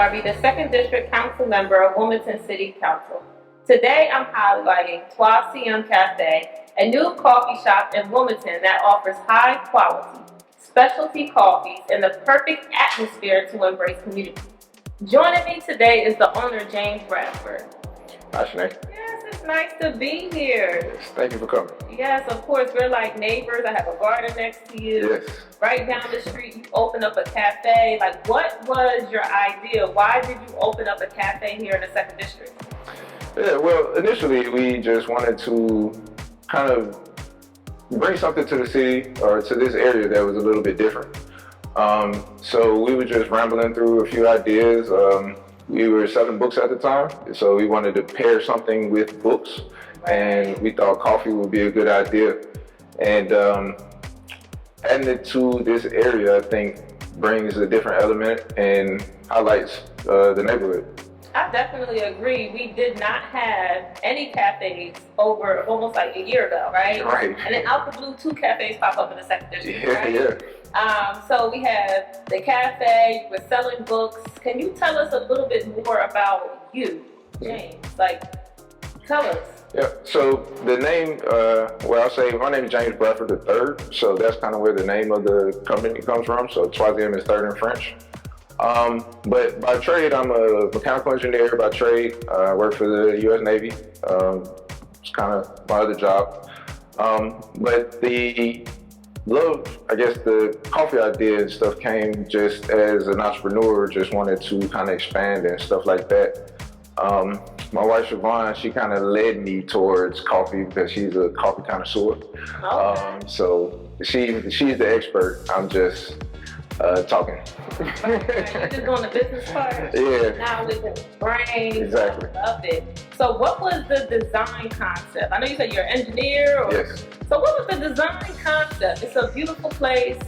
Darby, the 2nd District Council member of Wilmington City Council. Today I'm highlighting Trosiéme Café, a new coffee shop in Wilmington that offers high quality, specialty coffees in the perfect atmosphere to embrace community. Joining me today is the owner, James Bradford. Hi, Shané. Yes, it's nice to be here. Yes, thank you for coming. Yes, of course, we're like neighbors. I have a garden next to you. Yes. Right down the street, you opened up a cafe. Like, what was your idea? Why did you open up a cafe here in the 2nd District? Yeah, well, initially we just wanted to kind of bring something to the city or to this area that was a little bit different. So we were just rambling through a few ideas. We were selling books at the time, so we wanted to pair something with books, and we thought coffee would be a good idea. And adding it to this area, I think, brings a different element and highlights the neighborhood. I definitely agree. We did not have any cafes over almost like a year ago, right? Right. And then out the blue, 2 cafes pop up in the 2nd District, Yeah, right? yeah. So we have the cafe, we're selling books. Can you tell us a little bit more about you, James? Like, tell us. Yeah, so the name, I'll say my name is James Bradford III, so that's kind of where the name of the company comes from. So Troisiéme is third in French. But by trade, I'm a mechanical engineer by trade. I work for the U.S. Navy. It's kind of my other job. But the coffee idea and stuff came just as an entrepreneur, just wanted to kind of expand and stuff like that. My wife, Siobhan, she kind of led me towards coffee because she's a coffee connoisseur. Okay. So she's the expert. I'm just talking. Okay. You're just doing the business part? Yeah. Now with the brain. Exactly. I love it. So what was the design concept? I know you said you're an engineer. Yes. So what was the design concept? It's a beautiful place.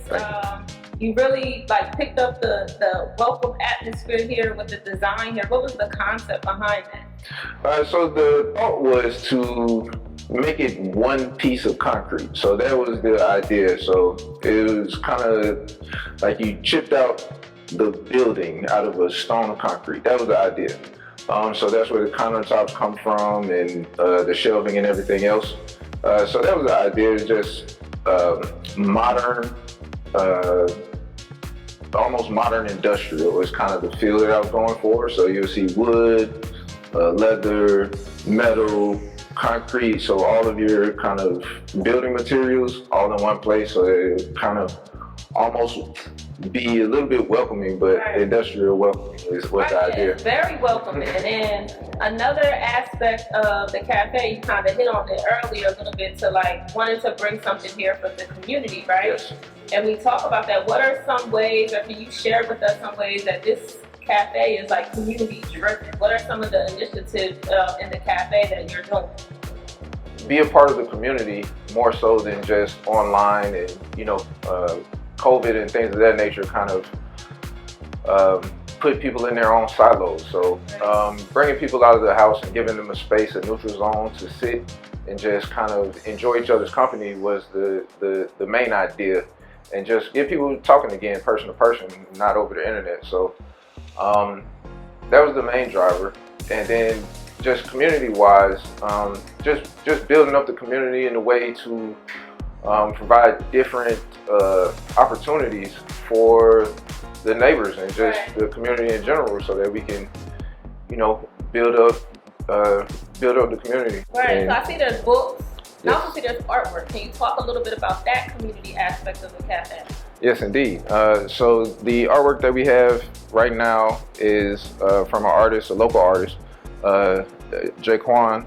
You really like picked up the welcome atmosphere here with the design here. What was the concept behind that? So the thought was to make it one piece of concrete. So that was the idea. So it was kind of like you chipped out the building out of a stone of concrete. That was the idea. So that's where the countertops come from and the shelving and everything else. So that was the idea, just modern, almost modern industrial was kind of the feel that I was going for. So you'll see wood, leather, metal, concrete, so all of your kind of building materials all in one place, so it kind of almost be a little bit welcoming, but right. Industrial welcoming is what the idea. It's very welcoming. And another aspect of the cafe, you kind of hit on it earlier a little bit, to like wanting to bring something here for the community, right? Yes. And we talk about that. What are some ways, or can you share with us some ways that this cafe is like community driven? What are some of the initiatives in the cafe that you're doing? Be a part of the community more so than just online, and COVID and things of that nature kind of put people in their own silos. So bringing people out of the house and giving them a space, a neutral zone to sit and just kind of enjoy each other's company was the main idea, and just get people talking again, person to person, not over the internet. So that was the main driver. And then just community-wise, just building up the community in a way to provide different opportunities for the neighbors and just the community in general, so that we can, build up the community. Right. And so I see there's books. Yes. I also see there's artwork. Can you talk a little bit about that community aspect of the cafe? Yes, indeed. So the artwork that we have right now is from an artist, a local artist, Jaquan.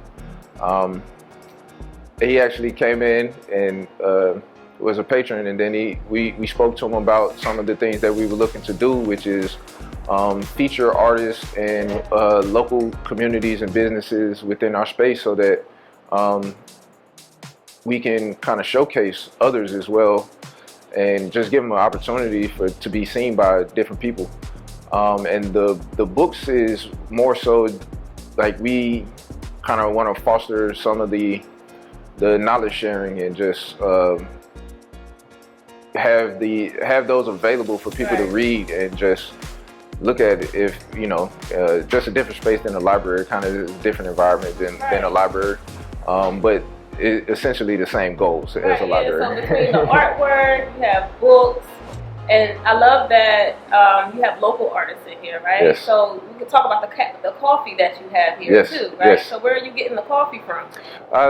He actually came in and was a patron, and then we spoke to him about some of the things that we were looking to do, which is feature artists and local communities and businesses within our space, so that we can kind of showcase others as well, and just give them an opportunity to be seen by different people. And the books is more so like we kind of want to foster some of the knowledge sharing, and just have those available for people to read, and just look at it if, just a different space than a library, kind of a different environment than a library. But essentially the same goals as a library. So between the artwork, you have books, and I love that you have local artists in here, right? Yes. So we can talk about the coffee that you have here too, right? Yes. So where are you getting the coffee from?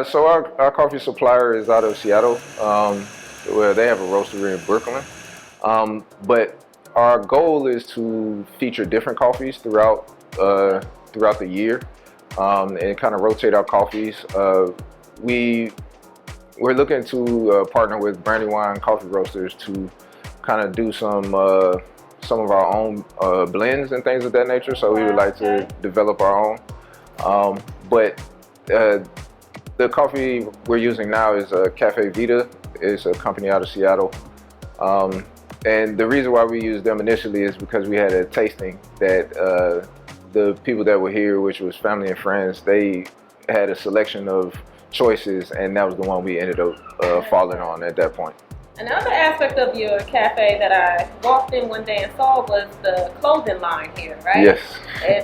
So our coffee supplier is out of Seattle, where they have a roastery in Brooklyn. But our goal is to feature different coffees throughout the year, and kind of rotate our coffees. We're looking to partner with Brandywine coffee roasters to kind of do some of our own blends and things of that nature. So we would like to develop our own. But the coffee we're using now is Cafe Vita. It's a company out of Seattle. And the reason why we used them initially is because we had a tasting that the people that were here, which was family and friends, they had a selection of choices, and that was the one we ended up falling on at that point. Another aspect of your cafe that I walked in one day and saw was the clothing line here, right? Yes.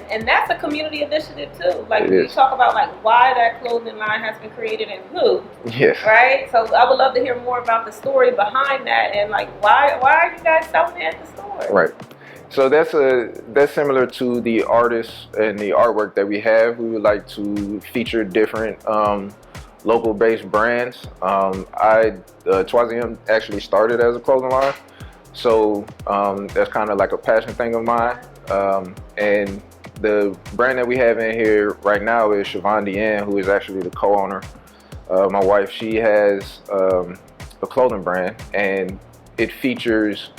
And that's a community initiative too. Like you talk about like why that clothing line has been created and who. Yes. Right? So I would love to hear more about the story behind that and like why are you guys selling it at the store? Right. So that's similar to the artists and the artwork that we have. We would like to feature different local-based brands. Troisiéme actually started as a clothing line, so that's kind of like a passion thing of mine. And the brand that we have in here right now is Siobhan Deanne, who is actually the co-owner. My wife, she has a clothing brand, and it features.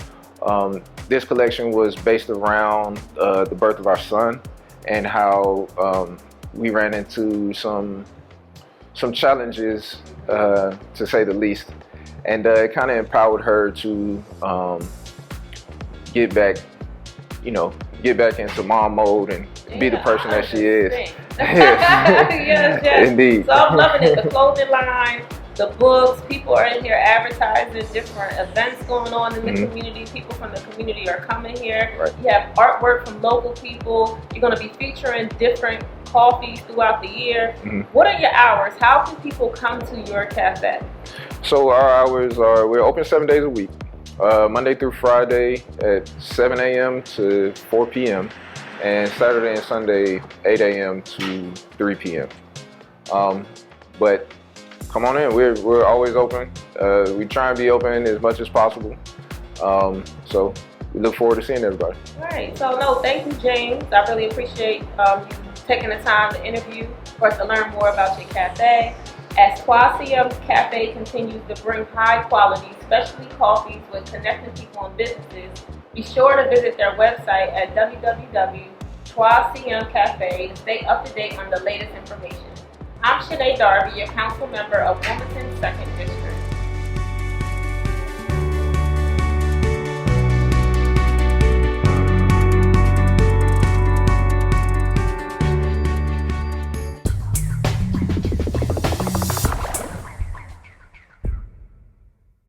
This collection was based around the birth of our son and how we ran into some challenges, to say the least, and it kind of empowered her to get back into mom mode and be the person that she is. Yes. Indeed. So I'm loving it. The clothing line, the books, people are in here advertising different events going on in the community. People from the community are coming here. Right. You have artwork from local people. You're going to be featuring different coffees throughout the year. What are your hours? How can people come to your cafe? So our hours are, we're open 7 days a week, Monday through Friday at 7 a.m. to 4 p.m. and Saturday and Sunday 8 a.m. to 3 p.m. But come on in, we're always open. We try and be open as much as possible. So we look forward to seeing everybody. All right, so no, thank you, James. I really appreciate you taking the time to interview for us to learn more about your cafe. As Troisiéme Café continues to bring high quality specialty coffees with connecting people and businesses, be sure to visit their website at www.Trosiéme Café to stay up to date on the latest information. I'm Shané Darby, your council member of Wilmington's 2nd District.